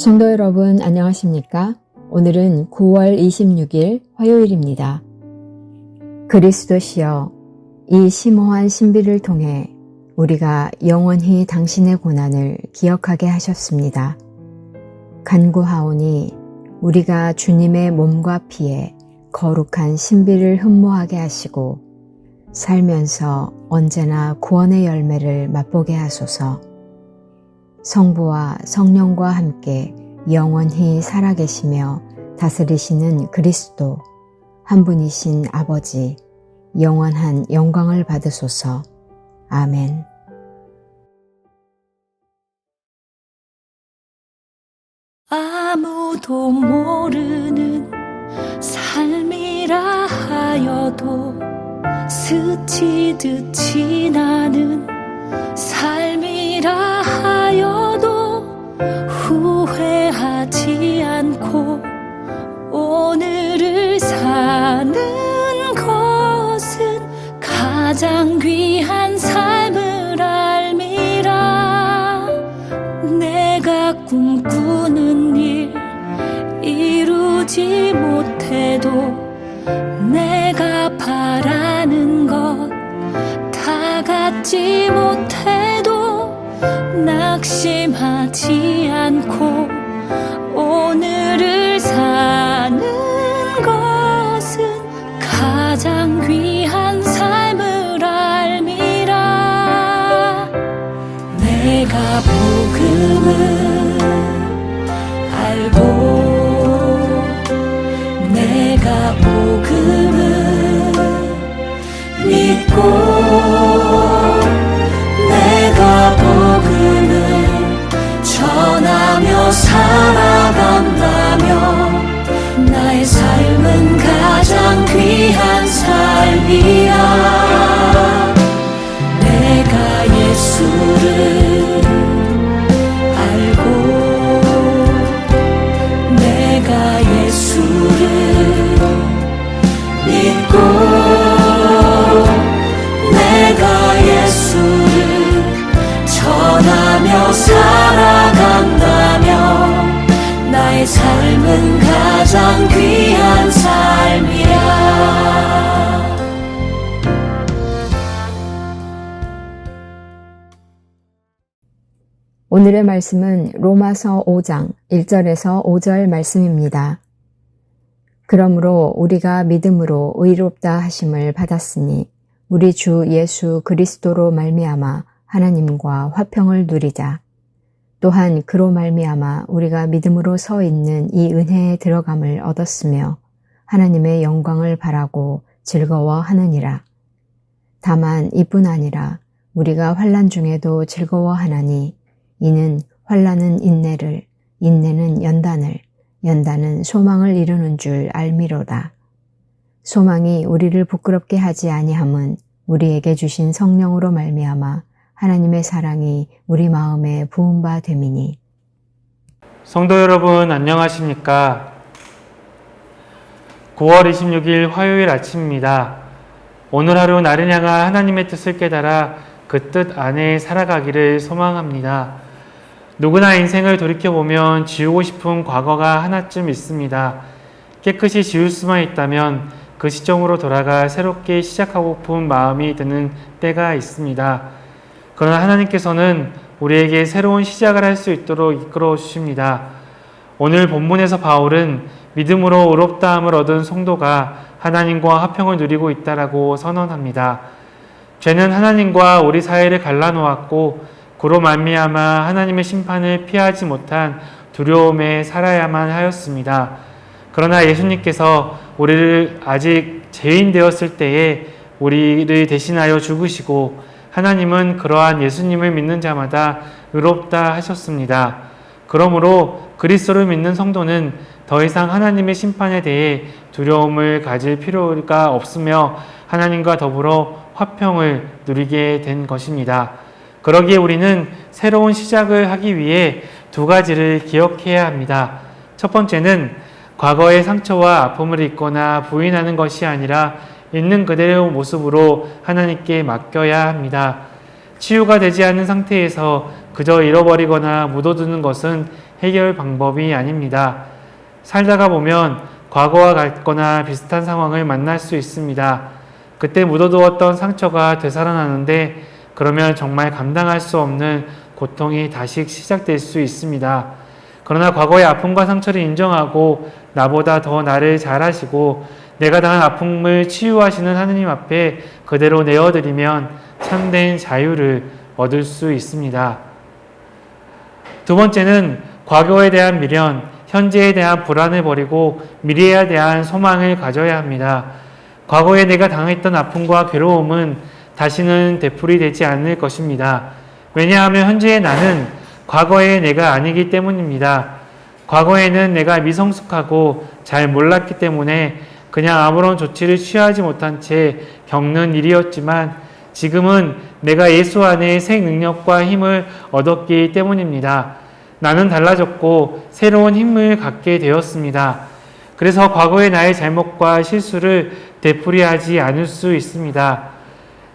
성도 여러분 안녕하십니까? 오늘은 9월 26일 화요일입니다. 그리스도시여, 이 심오한 신비를 통해 우리가 영원히 당신의 고난을 기억하게 하셨습니다. 간구하오니 우리가 주님의 몸과 피에 거룩한 신비를 흠모하게 하시고 살면서 언제나 구원의 열매를 맛보게 하소서. 성부와 성령과 함께 영원히 살아계시며 다스리시는 그리스도, 한 분이신 아버지, 영원한 영광을 받으소서. 아멘. 아무도 모르는 삶이라 하여도 스치듯 지나는 삶이라 하여도 후회하지 않고 오늘을 사는 것은 가장 귀한 삶을 알미라. 내가 꿈꾸는 일 이루지 못해도 내가 바라는 것 다 갖지 못해도 낙심하지 않고 오늘을 사는 것은 가장 귀한 삶을 알미라. 내가 복음을 알고 내가 복음을 믿고 내가 복음을 전하며 살아간다면 나의 삶은 가장 귀한 삶이야. 내가 예수를 알고 내가 예수를 믿고 내가 예수를 전하며 살아간다면 나의 삶은 가장 귀한 삶이야. 오늘의 말씀은 로마서 5장 1절에서 5절 말씀입니다. 그러므로 우리가 믿음으로 의롭다 하심을 받았으니 우리 주 예수 그리스도로 말미암아 하나님과 화평을 누리자. 또한 그로 말미암아 우리가 믿음으로 서 있는 이 은혜에 들어감을 얻었으며 하나님의 영광을 바라고 즐거워하느니라. 다만 이뿐 아니라 우리가 환난 중에도 즐거워하나니 이는 환난은 인내를, 인내는 연단을, 연단은 소망을 이루는 줄 알미로다. 소망이 우리를 부끄럽게 하지 아니함은 우리에게 주신 성령으로 말미암아 하나님의 사랑이 우리 마음에 부은 바 됨이니. 성도 여러분 안녕하십니까? 9월 26일 화요일 아침입니다. 오늘 하루 나를 향한 하나님의 뜻을 깨달아 그 뜻 안에 살아가기를 소망합니다. 누구나 인생을 돌이켜보면 지우고 싶은 과거가 하나쯤 있습니다. 깨끗이 지울 수만 있다면 그 시점으로 돌아가 새롭게 시작하고픈 마음이 드는 때가 있습니다. 그러나 하나님께서는 우리에게 새로운 시작을 할 수 있도록 이끌어 주십니다. 오늘 본문에서 바울은 믿음으로 의롭다함을 얻은 성도가 하나님과 화평을 누리고 있다라고 선언합니다. 죄는 하나님과 우리 사이를 갈라놓았고 그로 말미암아 하나님의 심판을 피하지 못한 두려움에 살아야만 하였습니다. 그러나 예수님께서 우리를 아직 죄인 되었을 때에 우리를 대신하여 죽으시고 하나님은 그러한 예수님을 믿는 자마다 의롭다 하셨습니다. 그러므로 그리스도를 믿는 성도는 더 이상 하나님의 심판에 대해 두려움을 가질 필요가 없으며 하나님과 더불어 화평을 누리게 된 것입니다. 그러기에 우리는 새로운 시작을 하기 위해 두 가지를 기억해야 합니다. 첫 번째는 과거의 상처와 아픔을 잊거나 부인하는 것이 아니라 있는 그대로의 모습으로 하나님께 맡겨야 합니다. 치유가 되지 않은 상태에서 그저 잃어버리거나 묻어두는 것은 해결 방법이 아닙니다. 살다가 보면 과거와 같거나 비슷한 상황을 만날 수 있습니다. 그때 묻어두었던 상처가 되살아나는데 그러면 정말 감당할 수 없는 고통이 다시 시작될 수 있습니다. 그러나 과거의 아픔과 상처를 인정하고 나보다 더 나를 잘 아시고 내가 당한 아픔을 치유하시는 하느님 앞에 그대로 내어드리면 참된 자유를 얻을 수 있습니다. 두 번째는 과거에 대한 미련, 현재에 대한 불안을 버리고 미래에 대한 소망을 가져야 합니다. 과거에 내가 당했던 아픔과 괴로움은 다시는 되풀이되지 않을 것입니다. 왜냐하면 현재의 나는 과거의 내가 아니기 때문입니다. 과거에는 내가 미성숙하고 잘 몰랐기 때문에 그냥 아무런 조치를 취하지 못한 채 겪는 일이었지만 지금은 내가 예수 안에 새 능력과 힘을 얻었기 때문입니다. 나는 달라졌고 새로운 힘을 갖게 되었습니다. 그래서 과거의 나의 잘못과 실수를 되풀이하지 않을 수 있습니다.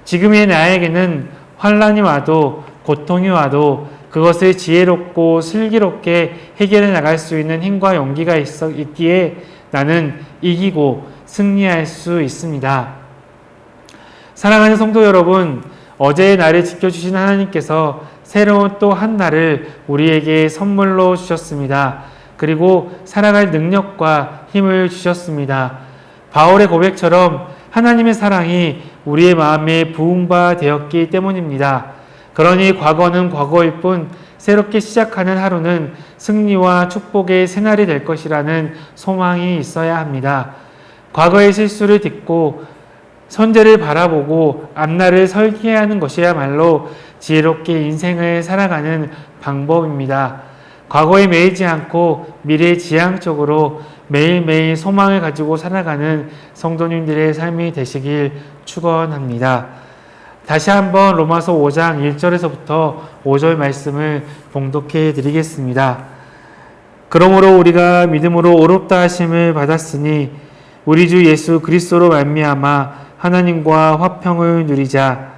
지금의 나에게는 환난이 와도 고통이 와도 그것을 지혜롭고 슬기롭게 해결해 나갈 수 있는 힘과 용기가 있기에 나는 이기고 승리할 수 있습니다. 사랑하는 성도 여러분, 어제의 나를 지켜주신 하나님께서 새로운 또 한 날을 우리에게 선물로 주셨습니다. 그리고 살아갈 능력과 힘을 주셨습니다. 바울의 고백처럼 하나님의 사랑이 우리의 마음에 부은 바 되었기 때문입니다. 그러니 과거는 과거일 뿐 새롭게 시작하는 하루는 승리와 축복의 새날이 될 것이라는 소망이 있어야 합니다. 과거의 실수를 딛고 현재를 바라보고 앞날을 설계하는 것이야말로 지혜롭게 인생을 살아가는 방법입니다. 과거에 매이지 않고 미래 지향적으로 매일매일 소망을 가지고 살아가는 성도님들의 삶이 되시길 축원합니다. 다시 한번 로마서 5장 1절에서부터 5절 말씀을 봉독해 드리겠습니다. 그러므로 우리가 믿음으로 의롭다 하심을 받았으니 우리 주 예수 그리스도로 말미암아 하나님과 화평을 누리자.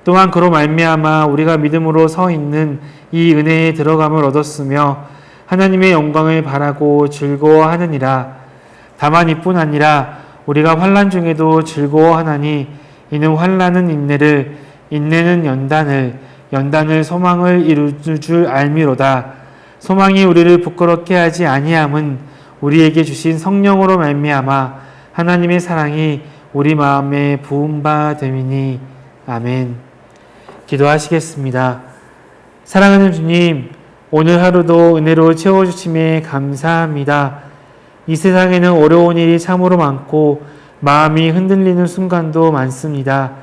또한 그로 말미암아 우리가 믿음으로 서 있는 이 은혜에 들어감을 얻었으며 하나님의 영광을 바라고 즐거워하느니라. 다만 이뿐 아니라 우리가 환난 중에도 즐거워하나니 이는 환난은 인내를, 인내는 연단을, 연단을 소망을 이룰 줄 알미로다. 소망이 우리를 부끄럽게 하지 아니함은 우리에게 주신 성령으로 말미암아 하나님의 사랑이 우리 마음에 부은 바 됨이니. 아멘. 기도하시겠습니다. 사랑하는 주님, 오늘 하루도 은혜로 채워주심에 감사합니다. 이 세상에는 어려운 일이 참으로 많고 마음이 흔들리는 순간도 많습니다.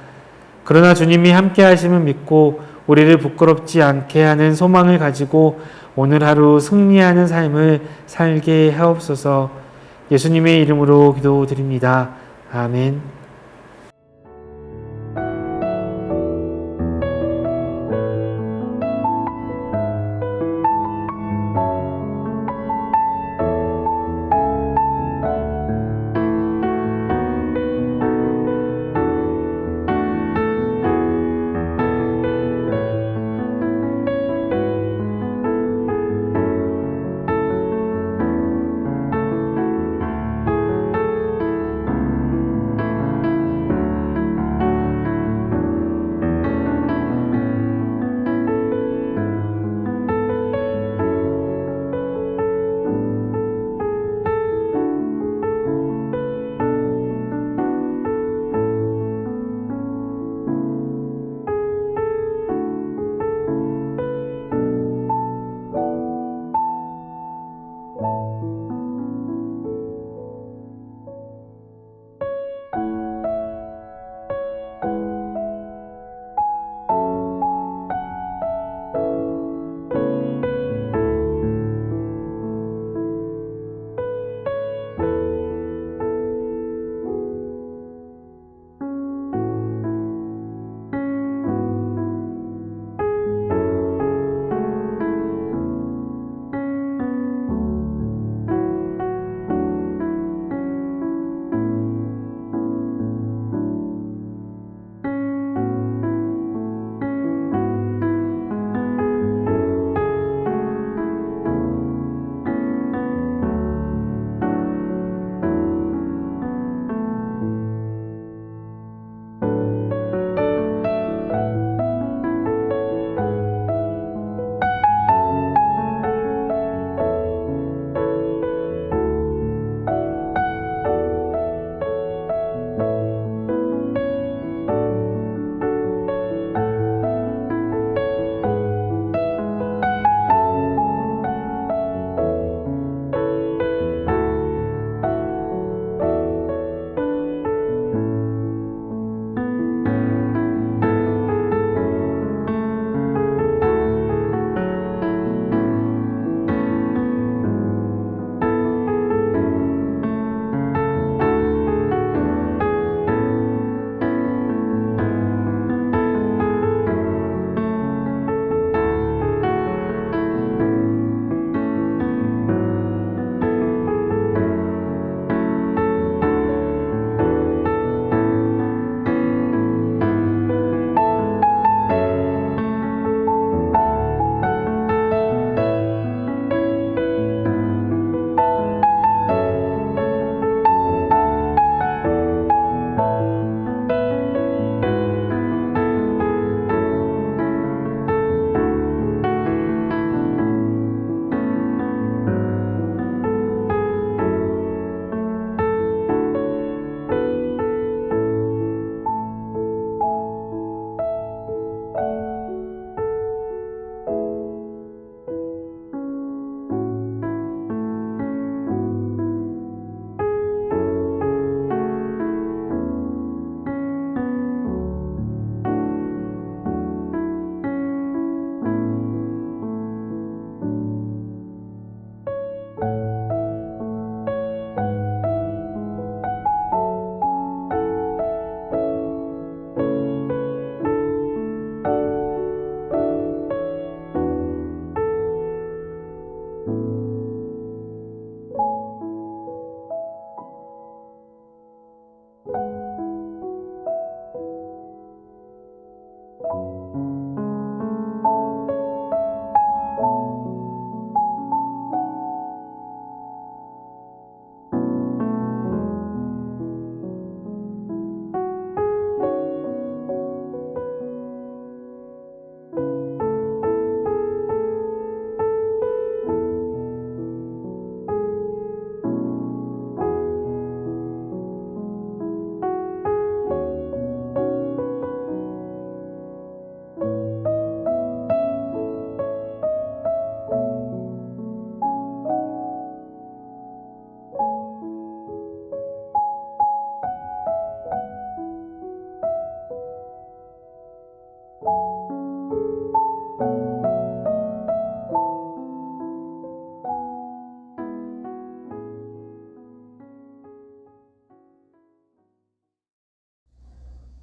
그러나 주님이 함께 하심을 믿고 우리를 부끄럽지 않게 하는 소망을 가지고 오늘 하루 승리하는 삶을 살게 하옵소서. 예수님의 이름으로 기도드립니다. 아멘.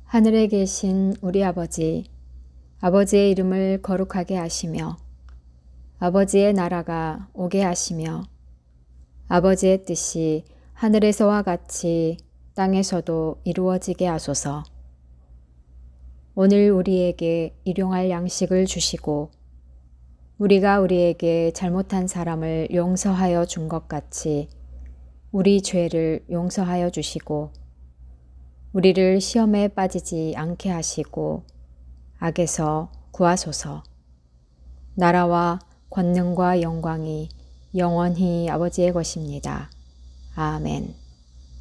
하늘에 계신 우리 아버지, 아버지의 이름을 거룩하게 하시며 아버지의 나라가 오게 하시며 아버지의 뜻이 하늘에서와 같이 땅에서도 이루어지게 하소서. 오늘 우리에게 일용할 양식을 주시고 우리가 우리에게 잘못한 사람을 용서하여 준 것 같이 우리 죄를 용서하여 주시고 우리를 시험에 빠지지 않게 하시고 악에서 구하소서. 나라와 권능과 영광이 영원히 아버지의 것입니다. 아멘.